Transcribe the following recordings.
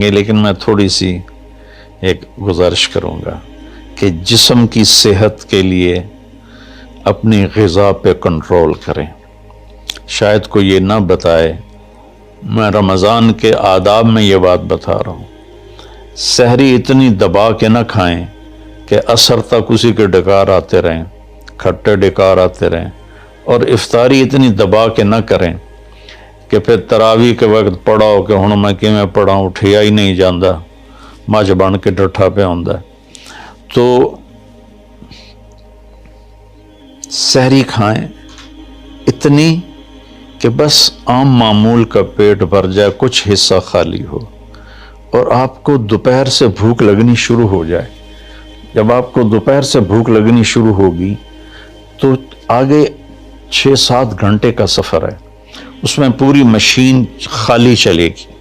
لیکن میں تھوڑی سی ایک گزارش کروں گا کہ جسم کی صحت کے لیے اپنی غذا پہ کنٹرول کریں۔ شاید کوئی یہ نہ بتائے، میں رمضان کے آداب میں یہ بات بتا رہا ہوں، سحری اتنی دبا کے نہ کھائیں کہ عصر تک اسی کے ڈکار آتے رہیں، کھٹے ڈکار آتے رہیں، اور افطاری اتنی دبا کے نہ کریں کہ پھر تراویح کے وقت پڑھاؤ کہ ہن میں کیویں پڑھاؤں، اٹھیا ہی نہیں جاندہ، مجھ بن کے ڈٹھا پہ ہوندا ہے۔ تو سحری کھائیں اتنی کہ بس عام معمول کا پیٹ بھر جائے، کچھ حصہ خالی ہو، اور آپ کو دوپہر سے بھوک لگنی شروع ہو جائے۔ جب آپ کو دوپہر سے بھوک لگنی شروع ہوگی تو آگے 6-7 گھنٹے کا سفر ہے، اس میں پوری مشین خالی چلے گی،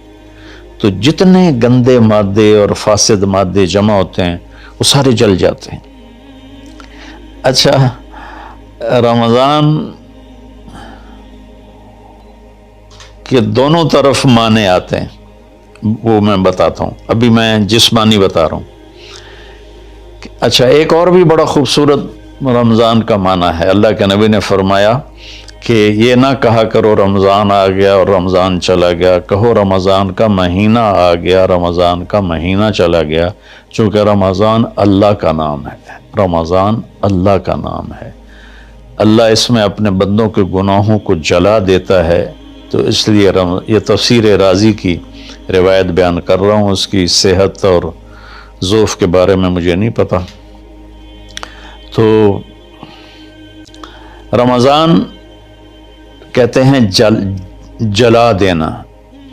تو جتنے گندے مادے اور فاسد مادے جمع ہوتے ہیں وہ سارے جل جاتے ہیں۔ اچھا، رمضان کے دونوں طرف معنی آتے ہیں، وہ میں بتاتا ہوں، ابھی میں جسمانی بتا رہا ہوں۔ اچھا، ایک اور بھی بڑا خوبصورت رمضان کا معنی ہے۔ اللہ کے نبی نے فرمایا کہ یہ نہ کہا کرو رمضان آ گیا اور رمضان چلا گیا، کہو رمضان کا مہینہ آ گیا، رمضان کا مہینہ چلا گیا، چونکہ رمضان اللہ کا نام ہے، رمضان اللہ کا نام ہے۔ اللہ اس میں اپنے بندوں کے گناہوں کو جلا دیتا ہے، تو اس لیے یہ تفسیر رازی کی روایت بیان کر رہا ہوں، اس کی صحت اور ضعف کے بارے میں مجھے نہیں پتا۔ تو رمضان کہتے ہیں جلا دینا،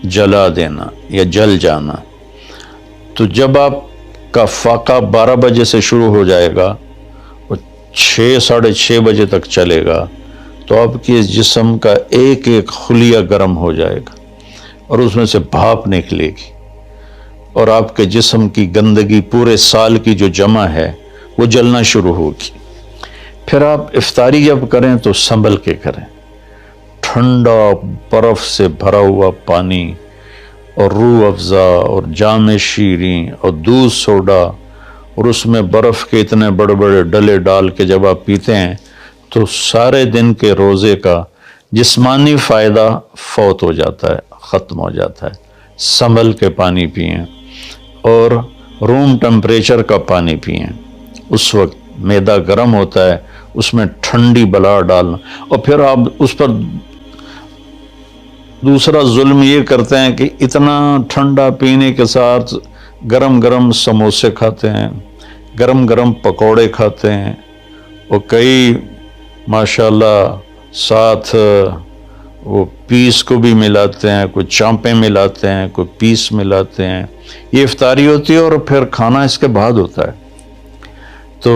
جلا دینا یا جل جانا۔ تو جب آپ کا فاقہ 12 بجے سے شروع ہو جائے گا اور 6-6:30 بجے تک چلے گا، تو آپ کے جسم کا ایک ایک خلیہ گرم ہو جائے گا اور اس میں سے بھاپ نکلے گی، اور آپ کے جسم کی گندگی پورے سال کی جو جمع ہے وہ جلنا شروع ہوگی۔ پھر آپ افطاری جب کریں تو سنبھل کے کریں، ٹھنڈا برف سے بھرا ہوا پانی اور روح افزا اور جام شیریں اور دودھ سوڈا، اور اس میں برف کے اتنے بڑے بڑے ڈلے ڈال کے جب آپ پیتے ہیں تو سارے دن کے روزے کا جسمانی فائدہ فوت ہو جاتا ہے، ختم ہو جاتا ہے۔ سنبھل کے پانی پئیں اور روم ٹمپریچر کا پانی پئیں۔ اس وقت معدہ گرم ہوتا ہے، اس میں ٹھنڈی بلا ڈالنا، اور پھر آپ اس پر دوسرا ظلم یہ کرتے ہیں کہ اتنا ٹھنڈا پینے کے ساتھ گرم گرم سموسے کھاتے ہیں، گرم گرم پکوڑے کھاتے ہیں، اور کئی ماشاءاللہ ساتھ وہ پیس کو بھی ملاتے ہیں، کوئی چانپیں ملاتے ہیں، کوئی پیس ملاتے ہیں۔ یہ افطاری ہوتی ہے اور پھر کھانا اس کے بعد ہوتا ہے۔ تو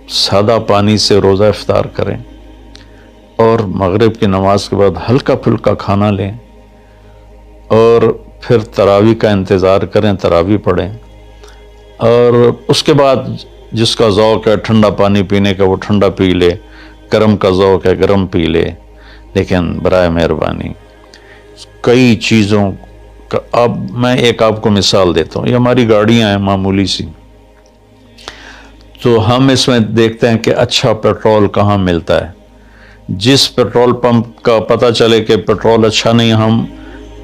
سادہ پانی سے روزہ افطار کریں، اور مغرب کی نماز کے بعد ہلکا پھلکا کھانا لیں، اور پھر تراویح کا انتظار کریں، تراویح پڑھیں، اور اس کے بعد جس کا ذوق ہے ٹھنڈا پانی پینے کا وہ ٹھنڈا پی لے، گرم کا ذوق ہے گرم پی لے، لیکن برائے مہربانی کئی چیزوں کا، اب میں ایک آپ کو مثال دیتا ہوں۔ یہ ہماری گاڑیاں ہیں معمولی سی، تو ہم اس میں دیکھتے ہیں کہ اچھا پیٹرول کہاں ملتا ہے۔ جس پیٹرول پمپ کا پتہ چلے کہ پیٹرول اچھا نہیں، ہم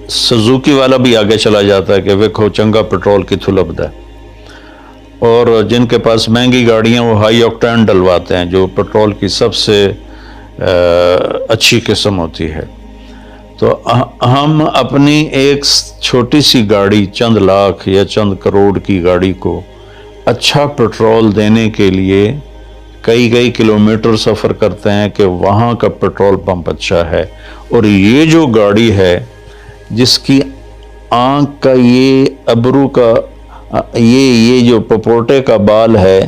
سزوکی والا بھی آگے چلا جاتا ہے کہ ویکھو چنگا پیٹرول کتھوں لبدا ہے، اور جن کے پاس مہنگی گاڑیاں وہ ہائی آکٹین ڈلواتے ہیں، جو پیٹرول کی سب سے اچھی قسم ہوتی ہے۔ تو ہم اپنی ایک چھوٹی سی گاڑی، چند لاکھ یا چند کروڑ کی گاڑی کو اچھا پیٹرول دینے کے لیے کئی کلومیٹر سفر کرتے ہیں کہ وہاں کا پیٹرول پمپ اچھا ہے، اور یہ جو گاڑی ہے جس کی آنکھ کا یہ ابرو کا یہ جو پپوٹے کا بال ہے،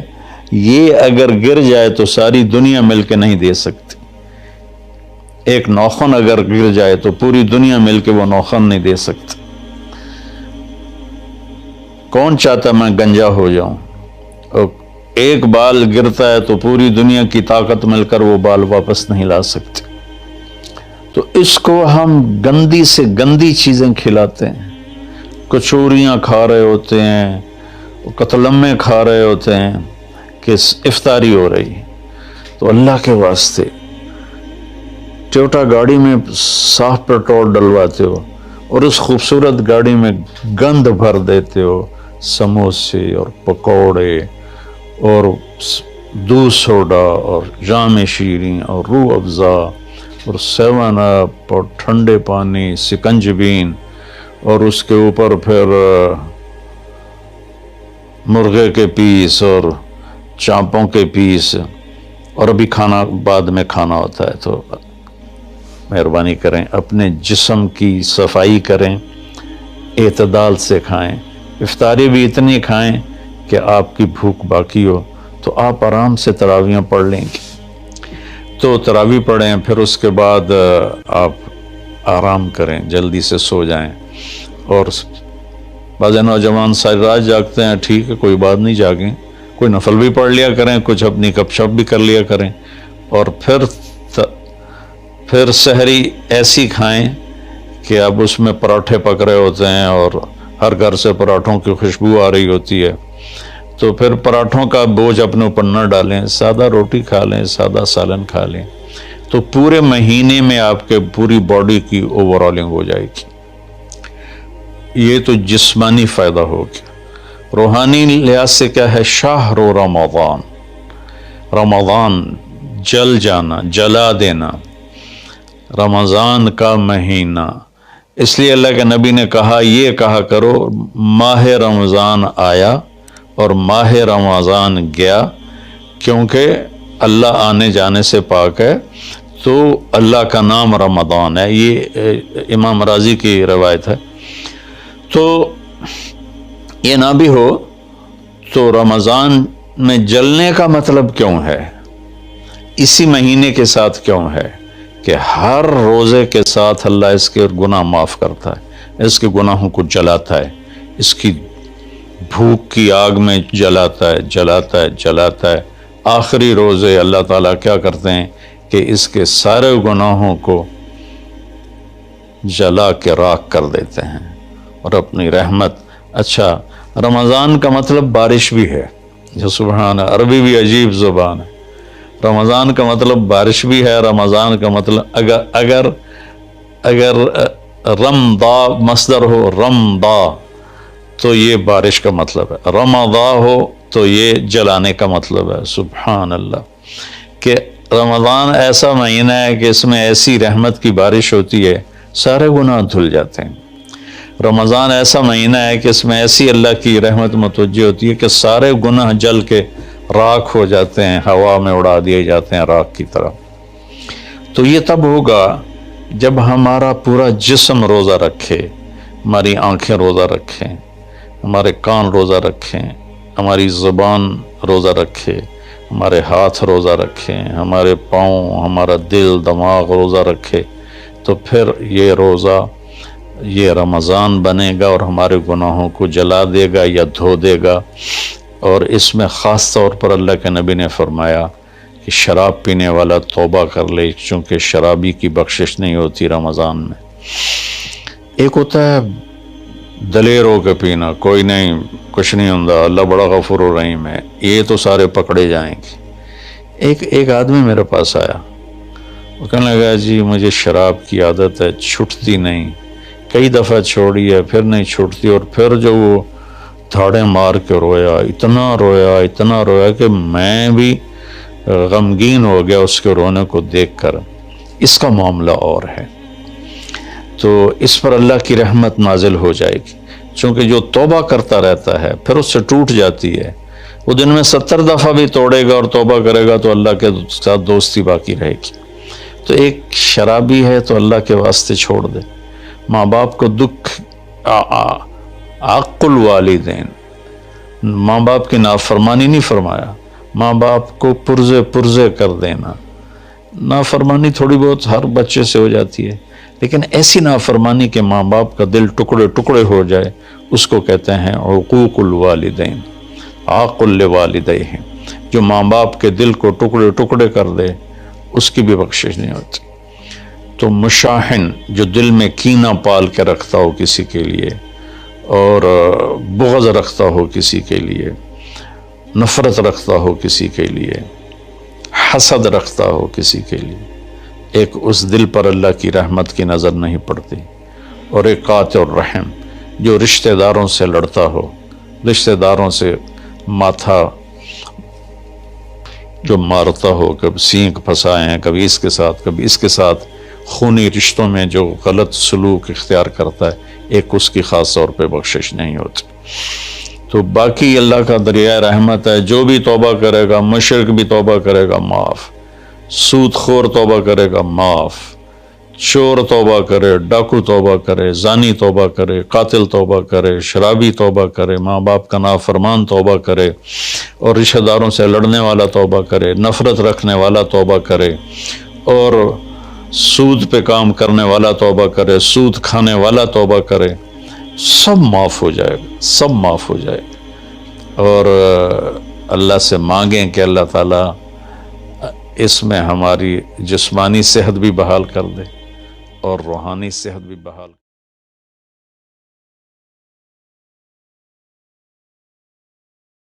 یہ اگر گر جائے تو ساری دنیا مل کے نہیں دے سکتی۔ ایک نوخن اگر گر جائے تو پوری دنیا مل کے وہ نوخن نہیں دے سکتی۔ کون چاہتا میں گنجا ہو جاؤں؟ اور ایک بال گرتا ہے تو پوری دنیا کی طاقت مل کر وہ بال واپس نہیں لا سکتی۔ تو اس کو ہم گندی سے گندی چیزیں کھلاتے ہیں، کچوریاں کھا رہے ہوتے ہیں، قتلمے کھا رہے ہوتے ہیں کہ افطاری ہو رہی ہے، تو اللہ کے واسطے ٹویوٹا گاڑی میں صاف پیٹرول ڈلواتے ہو اور اس خوبصورت گاڑی میں گند بھر دیتے ہو، سموسے اور پکوڑے اور دودھ سوڈا اور جام شیریں اور روح افزا اور 7 اپ اور ٹھنڈے پانی، سکنجبین، اور اس کے اوپر پھر مرغے کے پیس اور چانپوں کے پیس، اور ابھی کھانا بعد میں کھانا ہوتا ہے۔ تو مہربانی کریں اپنے جسم کی صفائی کریں، اعتدال سے کھائیں، افطاری بھی اتنی کھائیں کہ آپ کی بھوک باقی ہو، تو آپ آرام سے تراویحیں پڑھ لیں گے۔ تو تراویح پڑھیں، پھر اس کے بعد آپ آرام کریں، جلدی سے سو جائیں۔ اور بعض نوجوان ساری رات جاگتے ہیں، ٹھیک ہے، کوئی بات نہیں، جاگیں، کوئی نفل بھی پڑھ لیا کریں، کچھ اپنی گپ شپ بھی کر لیا کریں، اور پھر سحری ایسی کھائیں کہ اب اس میں پراٹھے پک رہے ہوتے ہیں اور ہر گھر سے پراٹھوں کی خوشبو آ رہی ہوتی ہے، تو پھر پراٹھوں کا بوجھ اپنے اوپر نہ ڈالیں، سادہ روٹی کھا لیں، سادہ سالن کھا لیں، تو پورے مہینے میں آپ کے پوری باڈی کی اوور آلنگ ہو جائے گی۔ یہ تو جسمانی فائدہ ہو گیا۔ روحانی لحاظ سے کیا ہے؟ شہر رمضان، رمضان جل جانا، جلا دینا، رمضان کا مہینہ۔ اس لیے اللہ کے نبی نے کہا، یہ کہا کرو ماہ رمضان آیا اور ماہ رمضان گیا، کیونکہ اللہ آنے جانے سے پاک ہے، تو اللہ کا نام رمضان ہے۔ یہ امام راضی کی روایت ہے۔ تو یہ نہ بھی ہو تو رمضان میں جلنے کا مطلب کیوں ہے؟ اسی مہینے کے ساتھ کیوں ہے کہ ہر روزے کے ساتھ اللہ اس کے گناہ معاف کرتا ہے، اس کے گناہوں کو جلاتا ہے، اس کی بھوک کی آگ میں جلاتا ہے، جلاتا ہے، جلاتا ہے۔ آخری روزے اللہ تعالیٰ کیا کرتے ہیں کہ اس کے سارے گناہوں کو جلا کے راکھ کر دیتے ہیں اور اپنی رحمت۔ اچھا، رمضان کا مطلب بارش بھی ہے، جو سبحان، عربی بھی عجیب زبان ہے۔ رمضان کا مطلب بارش بھی ہے، رمضان کا مطلب اگر رمضا مصدر ہو، رمضا، تو یہ بارش کا مطلب ہے، رمضا ہو تو یہ جلانے کا مطلب ہے۔ سبحان اللہ، کہ رمضان ایسا مہینہ ہے کہ اس میں ایسی رحمت کی بارش ہوتی ہے، سارے گناہ دھل جاتے ہیں۔ رمضان ایسا مہینہ ہے کہ اس میں ایسی اللہ کی رحمت متوجہ ہوتی ہے کہ سارے گناہ جل کے راکھ ہو جاتے ہیں، ہوا میں اڑا دیے جاتے ہیں راکھ کی طرح۔ تو یہ تب ہوگا جب ہمارا پورا جسم روزہ رکھے، ہماری آنکھیں روزہ رکھیں، ہمارے کان روزہ رکھیں، ہماری زبان روزہ رکھے، ہمارے ہاتھ روزہ رکھیں، ہمارے پاؤں، ہمارا دل، دماغ روزہ رکھے، تو پھر یہ روزہ، یہ رمضان بنے گا اور ہمارے گناہوں کو جلا دے گا یا دھو دے گا۔ اور اس میں خاص طور پر اللہ کے نبی نے فرمایا کہ شراب پینے والا توبہ کر لے، چونکہ شرابی کی بخشش نہیں ہوتی رمضان میں۔ ایک ہوتا ہے دلیر ہو کے پینا، کوئی نہیں، کچھ نہیں ہوندا، اللہ بڑا غفور و رحیم ہے، یہ تو سارے پکڑے جائیں گے۔ ایک آدمی میرے پاس آیا، وہ کہنے لگا، جی مجھے شراب کی عادت ہے، چھٹتی نہیں، کئی دفعہ چھوڑی ہے، پھر نہیں چھوٹتی، اور پھر جو وہ دھاڑیں مار کے رویا، اتنا رویا کہ میں بھی غمگین ہو گیا اس کے رونے کو دیکھ کر۔ اس کا معاملہ اور ہے، تو اس پر اللہ کی رحمت نازل ہو جائے گی، چونکہ جو توبہ کرتا رہتا ہے پھر اس سے ٹوٹ جاتی ہے، وہ دن میں 70 دفعہ بھی توڑے گا اور توبہ کرے گا تو اللہ کے ساتھ دوستی باقی رہے گی۔ تو ایک شرابی ہے تو اللہ کے واسطے چھوڑ دے۔ ماں باپ کو دکھ، عق الوالدین، ماں باپ کی نافرمانی نہیں فرمایا، ماں باپ کو پرزے کر دینا۔ نافرمانی تھوڑی بہت ہر بچے سے ہو جاتی ہے، لیکن ایسی نافرمانی کہ ماں باپ کا دل ٹکڑے ٹکڑے ہو جائے، اس کو کہتے ہیں عقوق الوالدین، عاق لوالدیہ۔ جو ماں باپ کے دل کو ٹکڑے ٹکڑے کر دے، اس کی بھی بخشش نہیں ہوتی۔ تو مشاحن، جو دل میں کینہ پال کے رکھتا ہو کسی کے لیے، اور بغض رکھتا ہو کسی کے لیے، نفرت رکھتا ہو کسی کے لیے، حسد رکھتا ہو کسی کے لیے، ایک اس دل پر اللہ کی رحمت کی نظر نہیں پڑتی، اور ایک قاطع الرحم جو رشتہ داروں سے لڑتا ہو، رشتہ داروں سے ماتھا جو مارتا ہو، کبھی سینگ پھنسائے ہیں، کبھی اس کے ساتھ کبھی اس کے ساتھ، خونی رشتوں میں جو غلط سلوک اختیار کرتا ہے، ایک اس کی خاص طور پہ بخشش نہیں ہوتی۔ تو باقی اللہ کا دریائے رحمت ہے، جو بھی توبہ کرے گا، مشرک بھی توبہ کرے گا معاف، سود خور توبہ کرے گا معاف، چور توبہ کرے، ڈاکو توبہ کرے، زانی توبہ کرے، قاتل توبہ کرے، شرابی توبہ کرے، ماں باپ کا نافرمان توبہ کرے، اور رشتہ داروں سے لڑنے والا توبہ کرے، نفرت رکھنے والا توبہ کرے، اور سود پہ کام کرنے والا توبہ کرے، سود کھانے والا توبہ کرے، سب معاف ہو جائے گا، سب معاف ہو جائے گا۔ اور اللہ سے مانگیں کہ اللہ تعالیٰ اس میں ہماری جسمانی صحت بھی بحال کر دے اور روحانی صحت بھی بحال کر دے۔